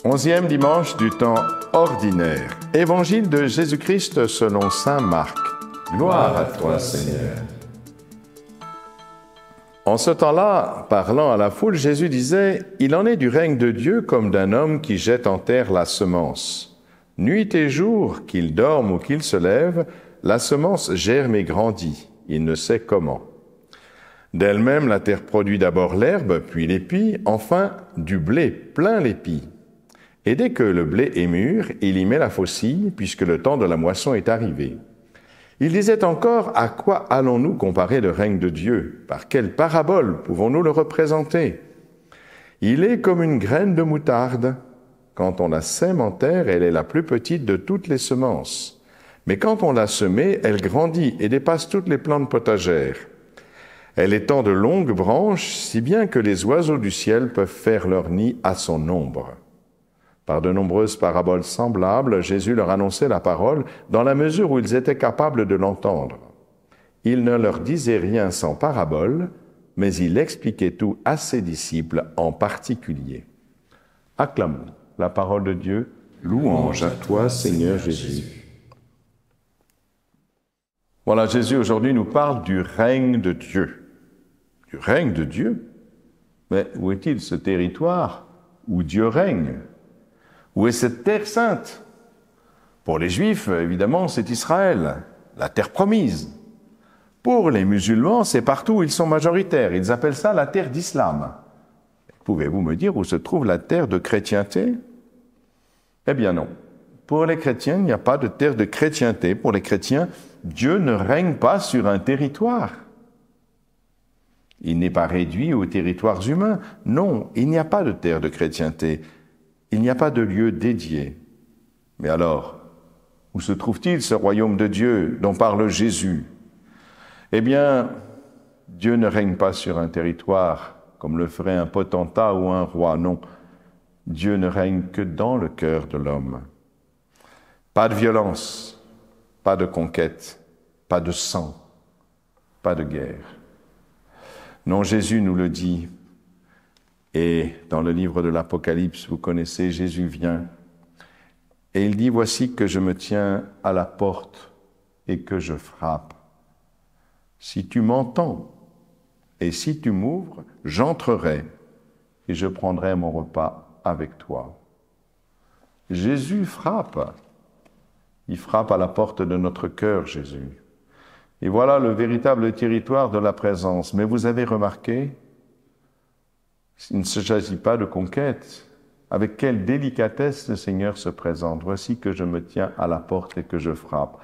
11e dimanche du temps ordinaire. Évangile de Jésus-Christ selon saint Marc. Gloire à toi, Seigneur. En ce temps-là, parlant à la foule, Jésus disait « Il en est du règne de Dieu comme d'un homme qui jette en terre la semence. Nuit et jour, qu'il dorme ou qu'il se lève, la semence germe et grandit. Il ne sait comment. D'elle-même, la terre produit d'abord l'herbe, puis l'épi, enfin du blé plein l'épi. Et dès que le blé est mûr, il y met la faucille, puisque le temps de la moisson est arrivé. » Il disait encore, à quoi allons-nous comparer le règne de Dieu? Par quelle parabole pouvons-nous le représenter? Il est comme une graine de moutarde. Quand on la sème en terre, elle est la plus petite de toutes les semences. Mais quand on l'a semée, elle grandit et dépasse toutes les plantes potagères. Elle étend de longues branches, si bien que les oiseaux du ciel peuvent faire leur nid à son ombre. Par de nombreuses paraboles semblables, Jésus leur annonçait la parole dans la mesure où ils étaient capables de l'entendre. Il ne leur disait rien sans parabole, mais il expliquait tout à ses disciples en particulier. Acclamons la parole de Dieu. Louange à toi, Seigneur Jésus. Voilà, Jésus aujourd'hui nous parle du règne de Dieu. Du règne de Dieu? Mais où est-il ce territoire où Dieu règne? Où est cette terre sainte? Pour les Juifs, évidemment, c'est Israël, la terre promise. Pour les musulmans, c'est partout où ils sont majoritaires. Ils appellent ça la terre d'islam. Pouvez-vous me dire où se trouve la terre de chrétienté? Eh bien non. Pour les chrétiens, il n'y a pas de terre de chrétienté. Pour les chrétiens, Dieu ne règne pas sur un territoire. Il n'est pas réduit aux territoires humains. Non, il n'y a pas de terre de chrétienté. Il n'y a pas de lieu dédié. Mais alors, où se trouve-t-il ce royaume de Dieu dont parle Jésus? Eh bien, Dieu ne règne pas sur un territoire comme le ferait un potentat ou un roi, non. Dieu ne règne que dans le cœur de l'homme. Pas de violence, pas de conquête, pas de sang, pas de guerre. Non, Jésus nous le dit. Et dans le livre de l'Apocalypse, vous connaissez, Jésus vient et il dit « Voici que je me tiens à la porte et que je frappe. Si tu m'entends et si tu m'ouvres, j'entrerai et je prendrai mon repas avec toi. » Jésus frappe. Il frappe à la porte de notre cœur, Jésus. Et voilà le véritable territoire de la présence. Mais vous avez remarqué, il ne s'agit pas de conquête. Avec quelle délicatesse le Seigneur se présente. Voici que je me tiens à la porte et que je frappe.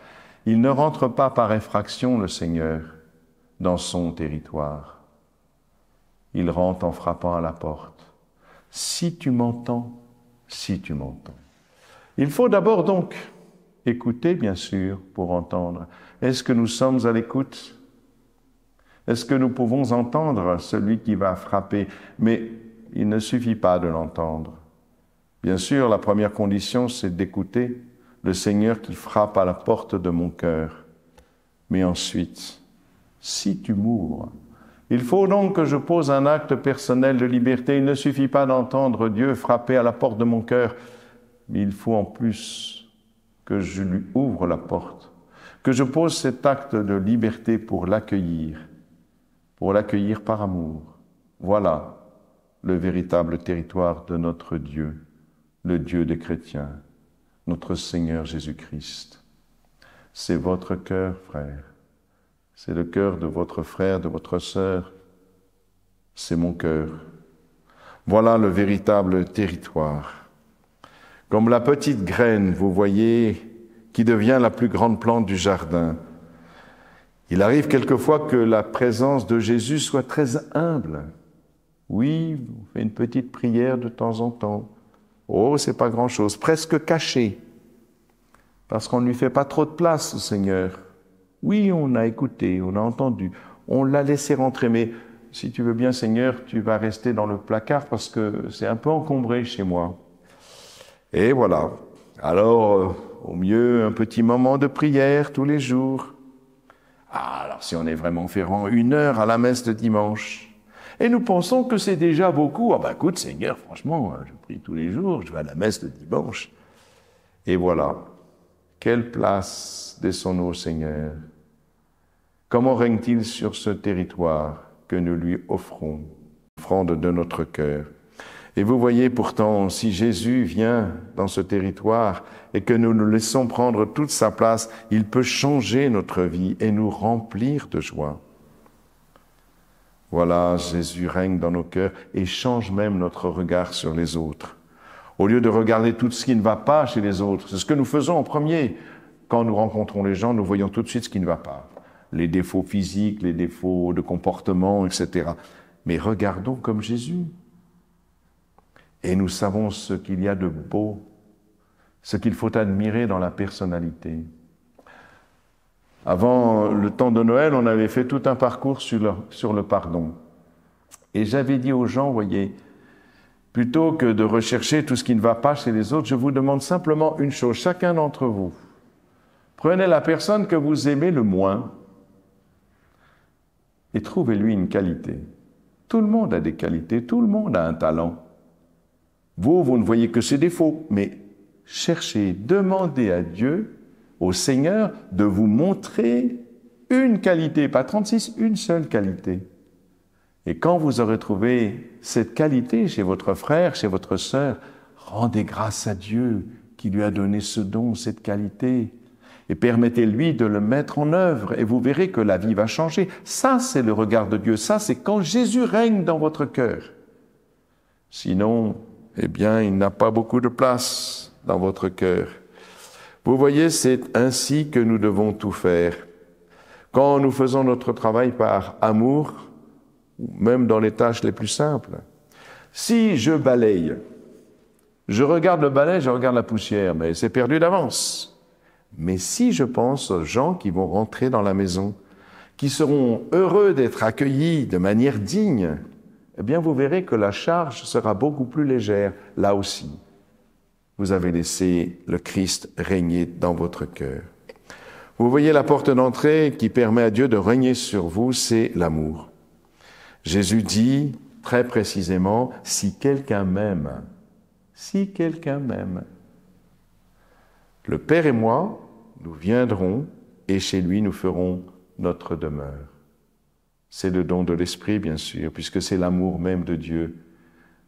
Il ne rentre pas par effraction, le Seigneur, dans son territoire. Il rentre en frappant à la porte. Si tu m'entends, si tu m'entends. Il faut d'abord donc écouter, bien sûr, pour entendre. Est-ce que nous sommes à l'écoute ? Est-ce que nous pouvons entendre celui qui va frapper? Mais il ne suffit pas de l'entendre. Bien sûr, la première condition, c'est d'écouter le Seigneur qui frappe à la porte de mon cœur. Mais ensuite, si tu m'ouvres, il faut donc que je pose un acte personnel de liberté. Il ne suffit pas d'entendre Dieu frapper à la porte de mon cœur, mais il faut en plus que je lui ouvre la porte, que je pose cet acte de liberté pour l'accueillir par amour. Voilà le véritable territoire de notre Dieu, le Dieu des chrétiens, notre Seigneur Jésus-Christ. C'est votre cœur, frère. C'est le cœur de votre frère, de votre sœur. C'est mon cœur. Voilà le véritable territoire. Comme la petite graine, vous voyez, qui devient la plus grande plante du jardin. Il arrive quelquefois que la présence de Jésus soit très humble. Oui, on fait une petite prière de temps en temps. Oh, c'est pas grand-chose, presque cachée, parce qu'on ne lui fait pas trop de place au Seigneur. Oui, on a écouté, on a entendu, on l'a laissé rentrer, mais si tu veux bien, Seigneur, tu vas rester dans le placard parce que c'est un peu encombré chez moi. Et voilà. Alors, au mieux, un petit moment de prière tous les jours. Ah, alors si on est vraiment fervent, 1 heure à la messe de dimanche. Et nous pensons que c'est déjà beaucoup. Ah ben écoute Seigneur, franchement, je prie tous les jours, je vais à la messe le dimanche. Et voilà, quelle place laissons-nous au Seigneur? Comment règne-t-il sur ce territoire que nous lui offrons, offrande de notre cœur? Et vous voyez pourtant, si Jésus vient dans ce territoire et que nous nous laissons prendre toute sa place, il peut changer notre vie et nous remplir de joie. Voilà, Jésus règne dans nos cœurs et change même notre regard sur les autres. Au lieu de regarder tout ce qui ne va pas chez les autres, c'est ce que nous faisons en premier. Quand nous rencontrons les gens, nous voyons tout de suite ce qui ne va pas. Les défauts physiques, les défauts de comportement, etc. Mais regardons comme Jésus. Et nous savons ce qu'il y a de beau, ce qu'il faut admirer dans la personnalité. Avant le temps de Noël, on avait fait tout un parcours sur le pardon. Et j'avais dit aux gens, voyez, plutôt que de rechercher tout ce qui ne va pas chez les autres, je vous demande simplement une chose, chacun d'entre vous. Prenez la personne que vous aimez le moins et trouvez-lui une qualité. Tout le monde a des qualités, tout le monde a un talent. Vous ne voyez que ses défauts, mais cherchez, demandez à Dieu, au Seigneur, de vous montrer une qualité, pas 36, une seule qualité. Et quand vous aurez trouvé cette qualité chez votre frère, chez votre sœur, rendez grâce à Dieu qui lui a donné ce don, cette qualité, et permettez-lui de le mettre en œuvre, et vous verrez que la vie va changer. Ça, c'est le regard de Dieu, ça, c'est quand Jésus règne dans votre cœur. Sinon, eh bien, il n'a pas beaucoup de place dans votre cœur. Vous voyez, c'est ainsi que nous devons tout faire. Quand nous faisons notre travail par amour, même dans les tâches les plus simples, si je balaye, je regarde le balai, je regarde la poussière, mais c'est perdu d'avance. Mais si je pense aux gens qui vont rentrer dans la maison, qui seront heureux d'être accueillis de manière digne, eh bien vous verrez que la charge sera beaucoup plus légère, là aussi. Vous avez laissé le Christ régner dans votre cœur. Vous voyez la porte d'entrée qui permet à Dieu de régner sur vous, c'est l'amour. Jésus dit très précisément, si quelqu'un m'aime, le Père et moi, nous viendrons et chez lui nous ferons notre demeure. C'est le don de l'Esprit, bien sûr, puisque c'est l'amour même de Dieu.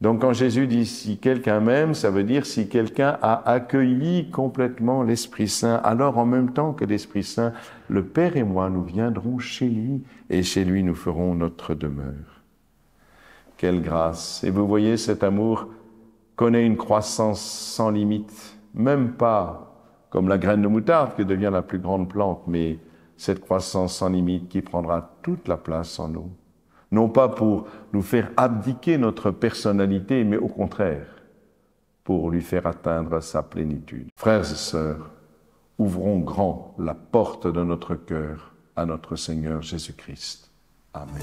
Donc quand Jésus dit « si quelqu'un m'aime », ça veut dire si quelqu'un a accueilli complètement l'Esprit Saint, alors en même temps que l'Esprit Saint, le Père et moi, nous viendrons chez lui et chez lui nous ferons notre demeure. Quelle grâce! Et vous voyez, cet amour connaît une croissance sans limite, même pas comme la graine de moutarde qui devient la plus grande plante, mais cette croissance sans limite qui prendra toute la place en nous. Non pas pour nous faire abdiquer notre personnalité, mais au contraire, pour lui faire atteindre sa plénitude. Frères et sœurs, ouvrons grand la porte de notre cœur à notre Seigneur Jésus-Christ. Amen.